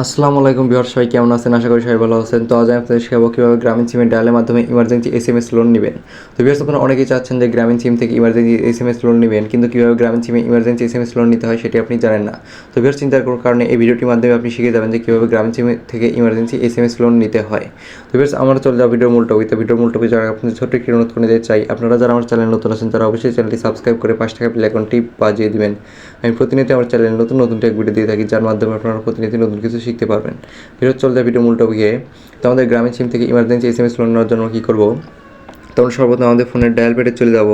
আসসালামু আলাইকুম ভিউয়ার্স, সবাই কেমন আছেন? আশা করি সবাই ভালো আছেন। তো আজ আমি আপনাদের শেখাবো কীভাবে গ্রামীণ সিমের ডায়ালের মাধ্যমে ইমার্জেন্সি এসএমএস লোন নেবেন। তো ভিউয়ার্স, আপনারা অনেকেই চাচ্ছেন যে গ্রামীণ সিম থেকে ইমার্জেন্সি এসএমএস লোন নেবেন, কিন্তু কীভাবে গ্রামীণ সিমে ইমার্জেন্সি এসএমএস লোন নিতে হয় সেটি আপনি জানেন না। তো ভিউয়ার্স, চিন্তার কোনো কারণে এই ভিডিওটির মাধ্যমে আপনি শিখে যাবেন যে কীভাবে গ্রামীণ সিম থেকে ইমার্জেন্সি এসএমএস লোন নিতে হয়। তো ভিউয়ার্স, আমরা চলে যাবো ভিডিওর মূল টপিকে। তো ভিডিওর মূল টপিক যারা আপনাদের ছোট্ট একটি অনুরোধ করে দিতে চাই, আপনারা যারা আমার চ্যানেল নতুন আছেন তারা অবশ্যই চ্যানেলটি সাবস্ক্রাইব করে পাশে থাকা বেল আইকনটি বাজিয়ে দিবেন। আমি প্রতিনিয়ত আমার চ্যানেলে নতুন নতুন টেক ভিডিও দিয়ে থাকি, যার মাধ্যমে আপনারা প্রতিনিয়ত নতুন কিছু শিখতে পারবেন। ফেরত চলে যায় ভিডিও মূল টপিকে। তো আমাদের গ্রামীণ সিম থেকে ইমার্জেন্সি এসএমএস লোন নেওয়ার জন্য কী করবো, তখন সর্বপ্রথম আমাদের ফোনের ডায়াল প্যাডে চলে যাব।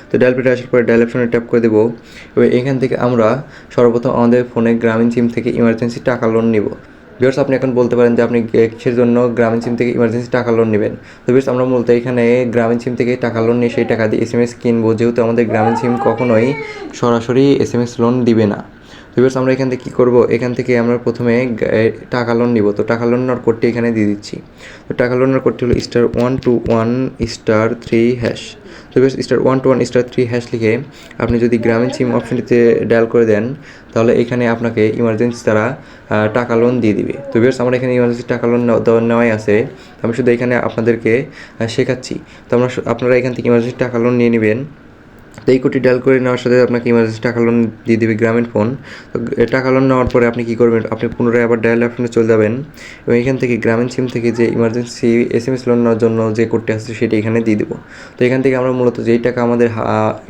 তো ডায়াল প্যাডে আসার পরে ডায়াল অপশনে ট্যাপ করে দেবো এবং এখান থেকে আমরা সর্বপ্রথম আমাদের ফোনে গ্রামীণ সিম থেকে ইমার্জেন্সি টাকা লোন নিব। ভিউয়ার্স, আপনি এখন বলতে পারেন যে আপনি কিসের জন্য গ্রামীণ সিম থেকে ইমার্জেন্সি টাকা লোন নেবেন। তো ভিউয়ার্স, আমরা মূলত এখানে গ্রামীণ সিম থেকে টাকা লোন নিয়ে সেই টাকা দিয়ে এসএমএস কিনবো, যেহেতু আমাদের গ্রামীণ সিম কখনোই সরাসরি এসএমএস লোন দিবে না। তো ভিউয়ার্স, আমরা এখান থেকে কী করবো, এখান থেকে আমরা প্রথমে টাকা লোন নিব। তো টাকা লোন নেওয়ার কোডটি এখানে দিয়ে দিচ্ছি। তো টাকা লোনের কোডটি হলো *121*3#। তো ভিউয়ার্স, *121*3# লিখে আপনি যদি গ্রামীণ সিম অপশনটিতে ডায়াল করে দেন, তাহলে এখানে আপনাকে ইমার্জেন্সি তারা টাকা লোন দিয়ে দিবে। তো ভিউয়ার্স, আমার এখানে ইমার্জেন্সি টাকা লোন নেওয়াই আছে। আমি শুধু এখানে আপনাদেরকে শেখাচ্ছি। তো আপনারা এখান থেকে ইমার্জেন্সি টাকা লোন নিয়ে নেবেন। তো এই কোডটি ডায়াল করে নেওয়ার সাথে আপনাকে ইমার্জেন্সি টাকা লোন দিয়ে দেবে গ্রামীণ ফোন। তো টাকা লোন নেওয়ার পরে আপনি কী করবেন, আপনি পুনরায় আবার ডায়াল অপশনে চলে যাবেন এবং এখান থেকে গ্রামীণ সিম থেকে যে ইমার্জেন্সি এসএমএস লোন নেওয়ার জন্য যে কোডটি আসছে সেটি এখানে দিয়ে দেবো। তো এখান থেকে আমরা মূলত যেই টাকা আমাদের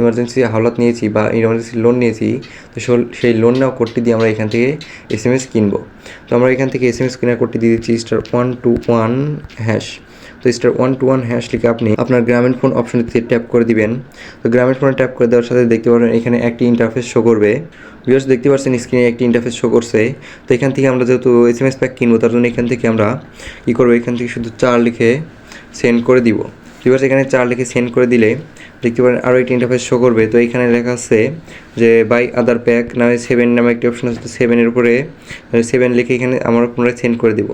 ইমার্জেন্সি হাওলাত নিয়েছি বা ইমার্জেন্সি লোন নিয়েছি, তো সেই লোন নেওয়া কোডটি দিয়ে আমরা এখান থেকে এসএমএস কিনবো। তো আমরা এখান থেকে এসএমএস কেনার কোডটি দিয়ে দিচ্ছি *121#। তো *121# লিখে আপনি আপনার গ্রামীণ ফোন অপশনটিতে ট্যাপ করে দিবেন। তো গ্রামীণ ফোনে ট্যাপ করে দেওয়ার সাথে দেখতে পারবেন এখানে একটি ইন্টারফেস শো করবে। ভিউয়ার্স, দেখতে পাচ্ছেন স্ক্রিনে একটি ইন্টারফেস শো করছে। তো এখান থেকে আমরা যেহেতু এসএমএস প্যাক কিনবো, তার জন্য এখান থেকে আমরা কী করবো, এখান থেকে শুধু 4 লিখে সেন্ড করে দিব। ভিউয়ার্স, এখানে 4 লিখে সেন্ড করে দিলে দেখতে পারেন আরও একটি ইন্টারফেস শো করবে। তো এখানে লেখা আছে যে বাই আদার প্যাক নামে 7 নামে একটি অপশন আছে। তো 7-এর উপরে 7 লিখে এখানে আমরা পুনরায় সেন্ড করে দিব।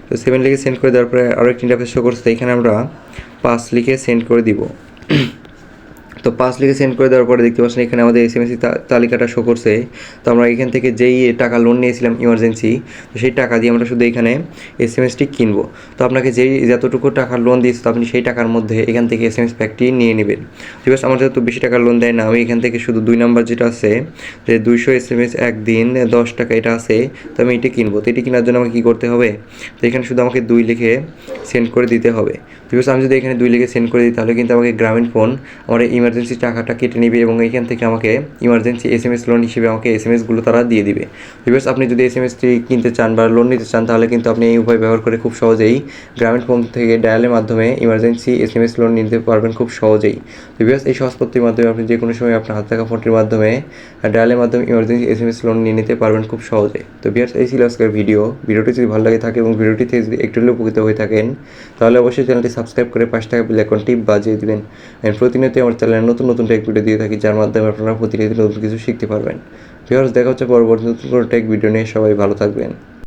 তো 7 লিখে সেন্ড করে দেওয়ার পরে আরও একটি ইন্টারফেস শো করছে। এখানে আমরা 5 লিখে সেন্ড করে দিব। তো 5 লিখে সেন্ড করে দেওয়ার পরে দেখতে পাচ্ছেন এখানে আমাদের এসএমএস তালিকাটা শো করছে। তো আমরা এখান থেকে যেই টাকা লোন নিয়েছিলাম ইমার্জেন্সি, তো সেই টাকা দিয়ে আমরা শুধু এখানে এসএমএসটি কিনবো। তো আপনাকে যতটুকু টাকা লোন দিয়েছে, তো আপনি সেই টাকার মধ্যে এখান থেকে এসএমএস প্যাকটি নিয়ে নেবেন। ঠিক আছে, আমার যেহেতু বেশি টাকা লোন দেয় না, আমি এখান থেকে শুধু 2 নাম্বার যেটা আছে যে 200 এসএমএস একদিন 10 টাকা, এটা আছে। তো আমি এটি কিনবো। তো এটি কেনার জন্য আমাকে কী করতে হবে, তো এখানে শুধু আমাকে 2 লিখে সেন্ড করে দিতে হবে। ঠিক আছে, আমি যদি এখানে 2 লিখে সেন্ড করে দিই, তাহলে কিন্তু আমাকে গ্রামীণ ফোন আমার ইমার্জেন্সি টাকাটা কেটে নেবে এবং এইখান থেকে আমাকে ইমার্জেন্সি এসএমএস লোন হিসেবে আমাকে এসএমএসগুলো তারা দিয়ে দিবে। ভিউয়ার্স, আপনি যদি এসএমএসটি কিনতে চান বা লোন নিতে চান, তাহলে কিন্তু আপনি এই উপায় ব্যবহার করে খুব সহজেই গ্রামীণ ফোন থেকে ডায়ালের মাধ্যমে ইমার্জেন্সি এসএমএস লোন নিতে পারবেন খুব সহজেই। ভিউয়ার্স, এই সহজ পদ্ধতির মাধ্যমে আপনি যে কোনো সময় আপনার হাতে থাকা ফোনটির মাধ্যমে ডায়ালের মাধ্যমে ইমার্জেন্সি এসএমএস লোন নিয়ে নিতে পারবেন খুব সহজে। তো ভিউয়ার্স, এই ছিল আজকের ভিডিওটি যদি ভালো লাগে থাকে এবং ভিডিওটি থেকে যদি একটু হলেও উপকৃত হয়ে থাকেন, তাহলে অবশ্যই চ্যানেলটি সাবস্ক্রাইব করে পাশে থাকা বেল আইকনটি বাজিয়ে দিবেন। আমি প্রতিনিয়ত আমার চ্যানেলে নতুন নতুন টেক ভিডিও দিয়ে থাকি, যার মাধ্যমে আপনারা প্রতিনিয়ত নতুন কিছু শিখতে পারবেন। ভিউয়ার্স, দেখা হচ্ছে পরবর্তী নতুন কোনো টেক ভিডিও নিয়ে। সবাই ভালো থাকবেন।